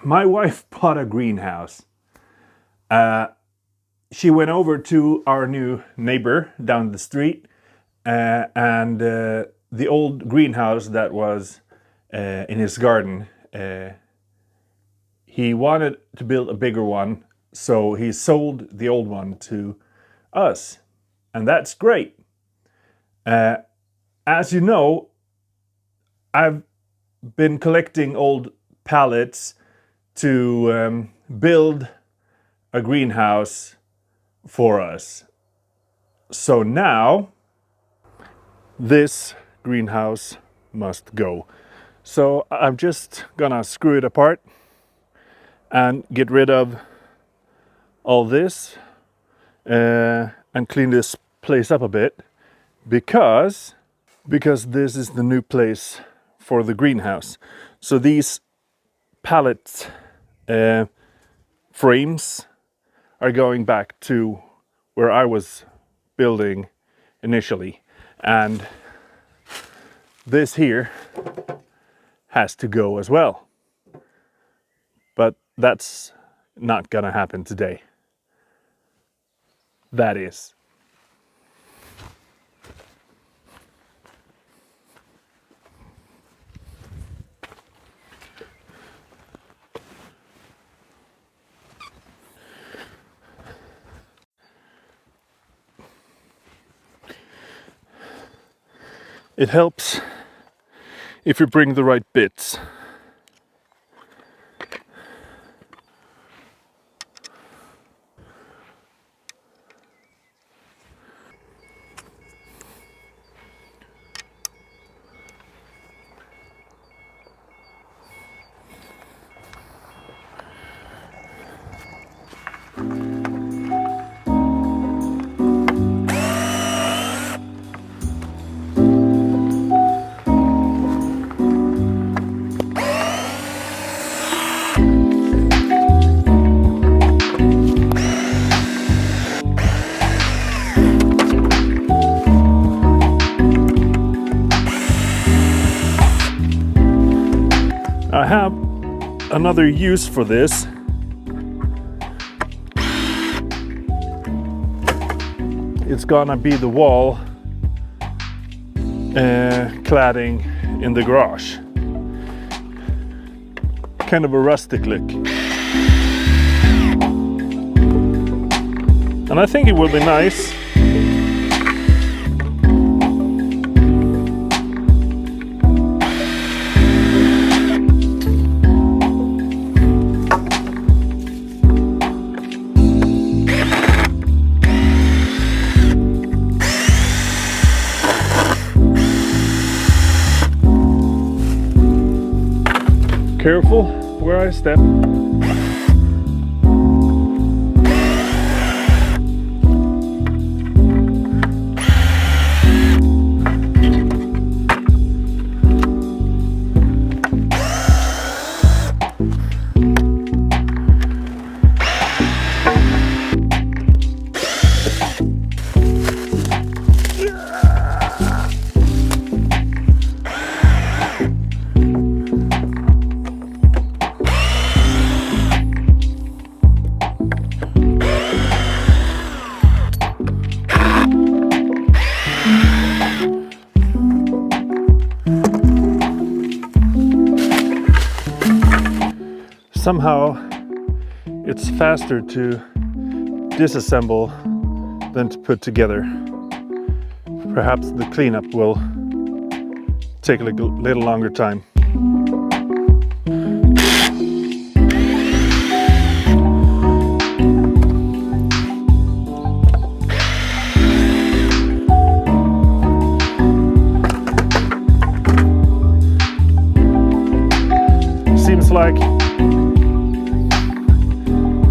My wife bought a greenhouse. She went over to our new neighbor down the street, and the old greenhouse that was in his garden, he wanted to build a bigger one, so he sold the old one to us, and that's great. As you know, I've been collecting old pallets to build a greenhouse for us. So now this greenhouse must go. So I'm just gonna screw it apart and get rid of all this and clean this place up a bit, because this is the new place for the greenhouse. So these pallet frames are going back to where I was building initially, and this here has to go as well. But that's not gonna happen today. That is. It helps if you bring the right bits. I have another use for this. It's gonna be the wall cladding in the garage. Kind of a rustic look. And I think it will be nice. Careful where I step. Somehow it's faster to disassemble than to put together. Perhaps the cleanup will take a little longer time. Seems like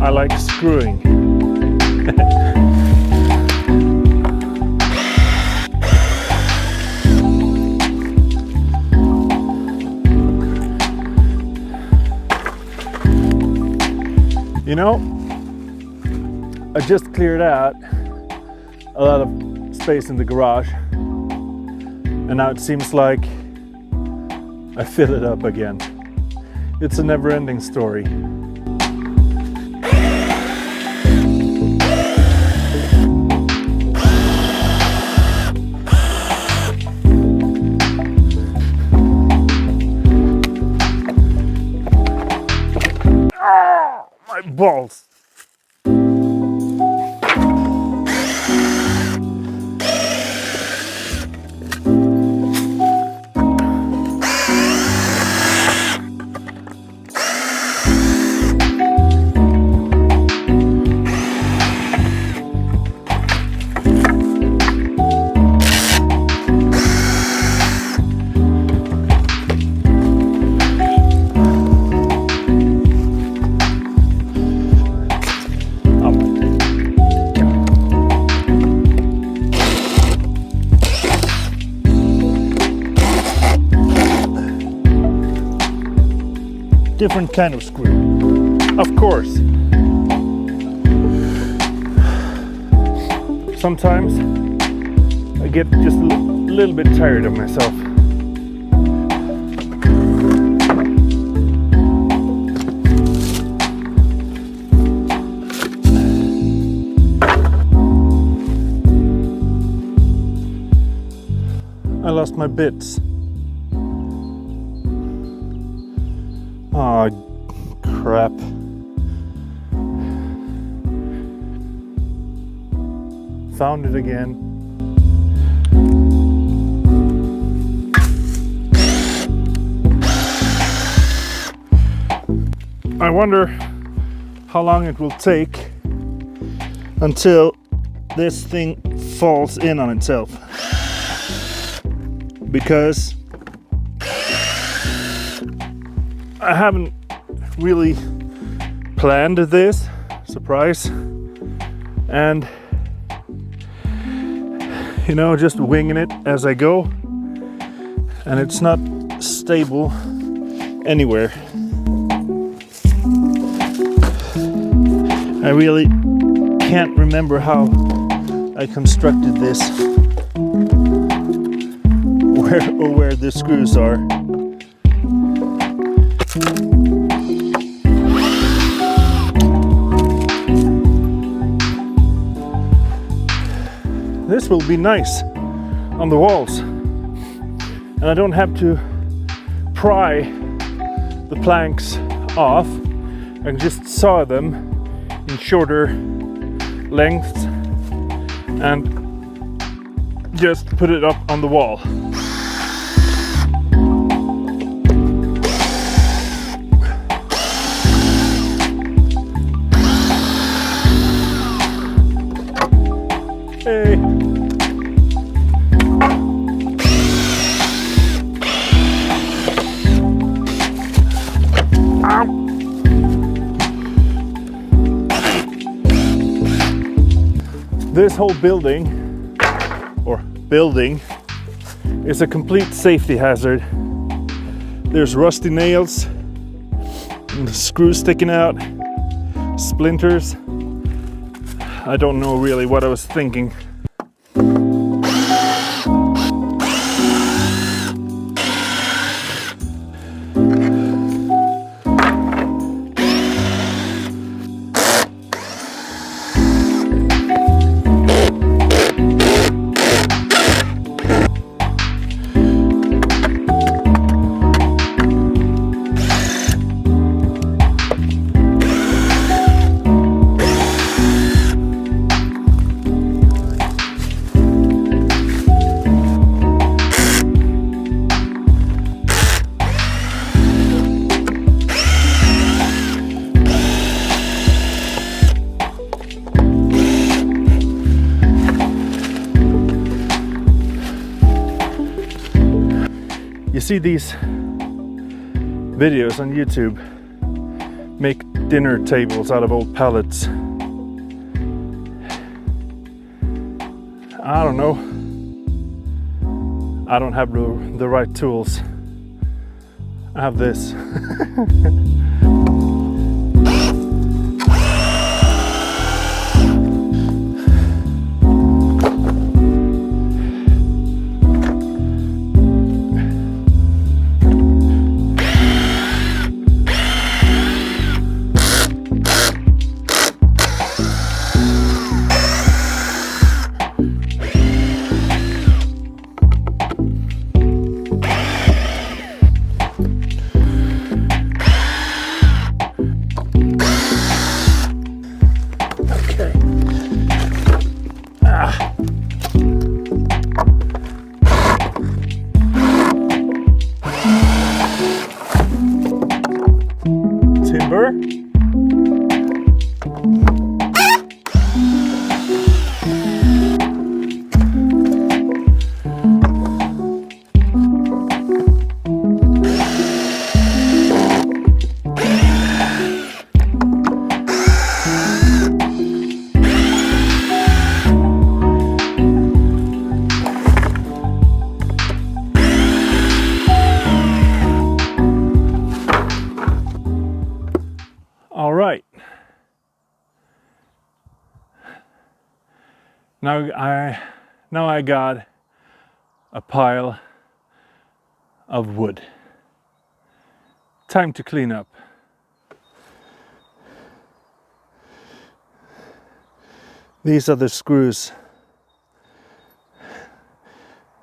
I like screwing. You know, I just cleared out a lot of space in the garage, and now it seems like I fill it up again. It's a never-ending story. My balls! Different kind of screw, of course. Sometimes I get just a little bit tired of myself. I lost my bits. Oh, crap. Found it again. I wonder how long it will take until this thing falls in on itself. Because I haven't really planned this surprise, and you know, just winging it as I go, and it's not stable anywhere. I really can't remember how I constructed this, where the screws are. This will be nice on the walls, and I don't have to pry the planks off. I can just saw them in shorter lengths and just put it up on the wall. Hey. This whole building is a complete safety hazard. There's rusty nails, and the screws sticking out, splinters. I don't know really what I was thinking. You see these videos on YouTube, make dinner tables out of old pallets. I don't know. I don't have the right tools. I have this. Now I got a pile of wood. Time to clean up. These are the screws.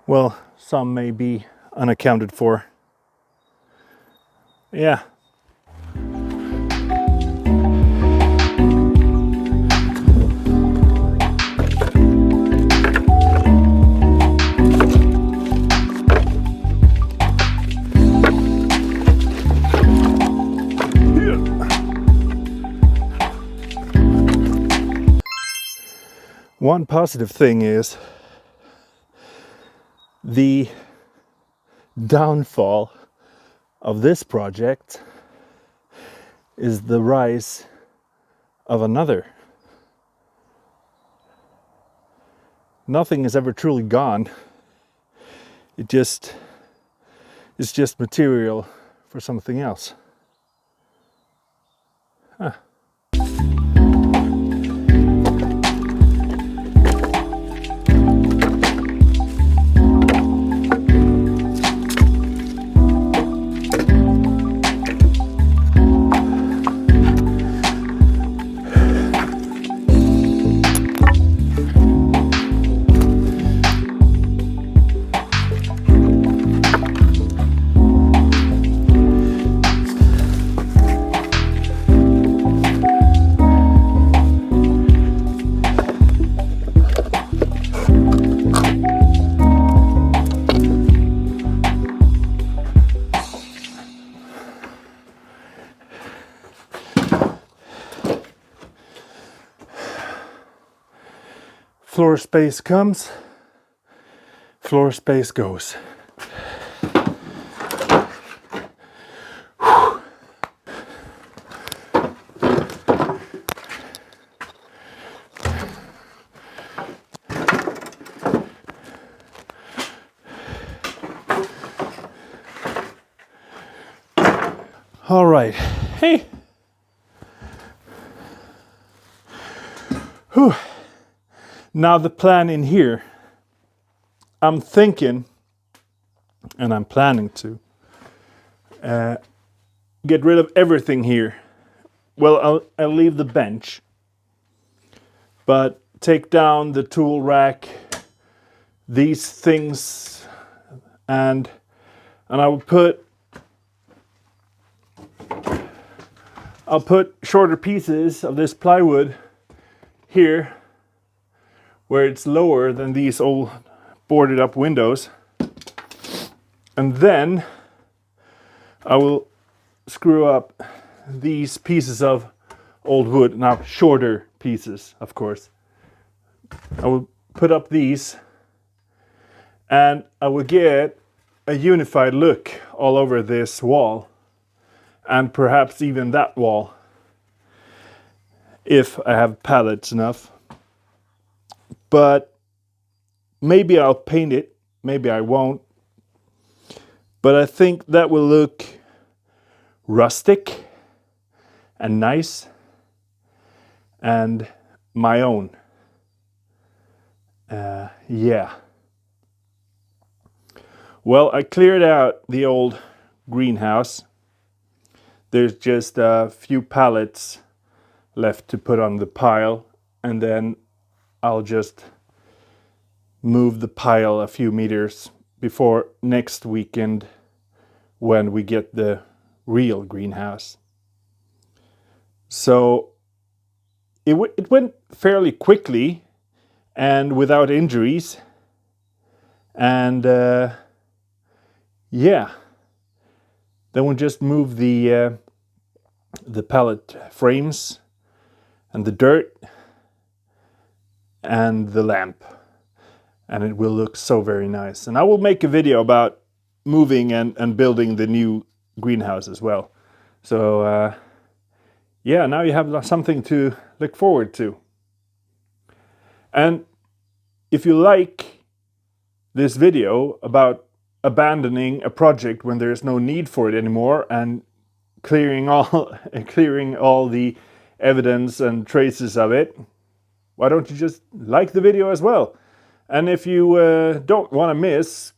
Well, some may be unaccounted for. Yeah. One positive thing is the downfall of this project is the rise of another. Nothing is ever truly gone. It's just material for something else. Huh. Floor space comes, floor space goes. All right, hey. Whew. Now the plan in here, I'm thinking, and I'm planning to, get rid of everything here. Well, I'll leave the bench, but take down the tool rack, these things, and I'll put shorter pieces of this plywood here, where it's lower than these old boarded up windows. And then I will screw up these pieces of old wood, now shorter pieces, of course. I will put up these and I will get a unified look all over this wall and perhaps even that wall, if I have pallets enough. But maybe I'll paint it, maybe I won't. But I think that will look rustic and nice and my own. Yeah. Well, I cleared out the old greenhouse. There's just a few pallets left to put on the pile, and then I'll just move the pile a few meters before next weekend when we get the real greenhouse. So it went fairly quickly and without injuries. And yeah, then we'll just move the pallet frames and the dirt and the lamp, and it will look so very nice. And I will make a video about moving and building the new greenhouse as well. So yeah, now you have something to look forward to. And if you like this video about abandoning a project when there's no need for it anymore and clearing all the evidence and traces of it, why don't you just like the video as well? And if you don't want to miss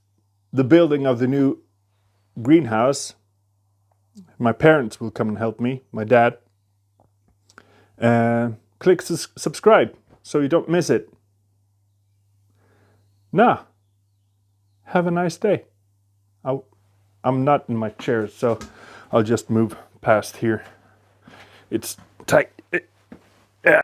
the building of the new greenhouse, my parents will come and help me, my dad. Click subscribe so you don't miss it. Now, have a nice day. I'm not in my chair, so I'll just move past here. It's tight.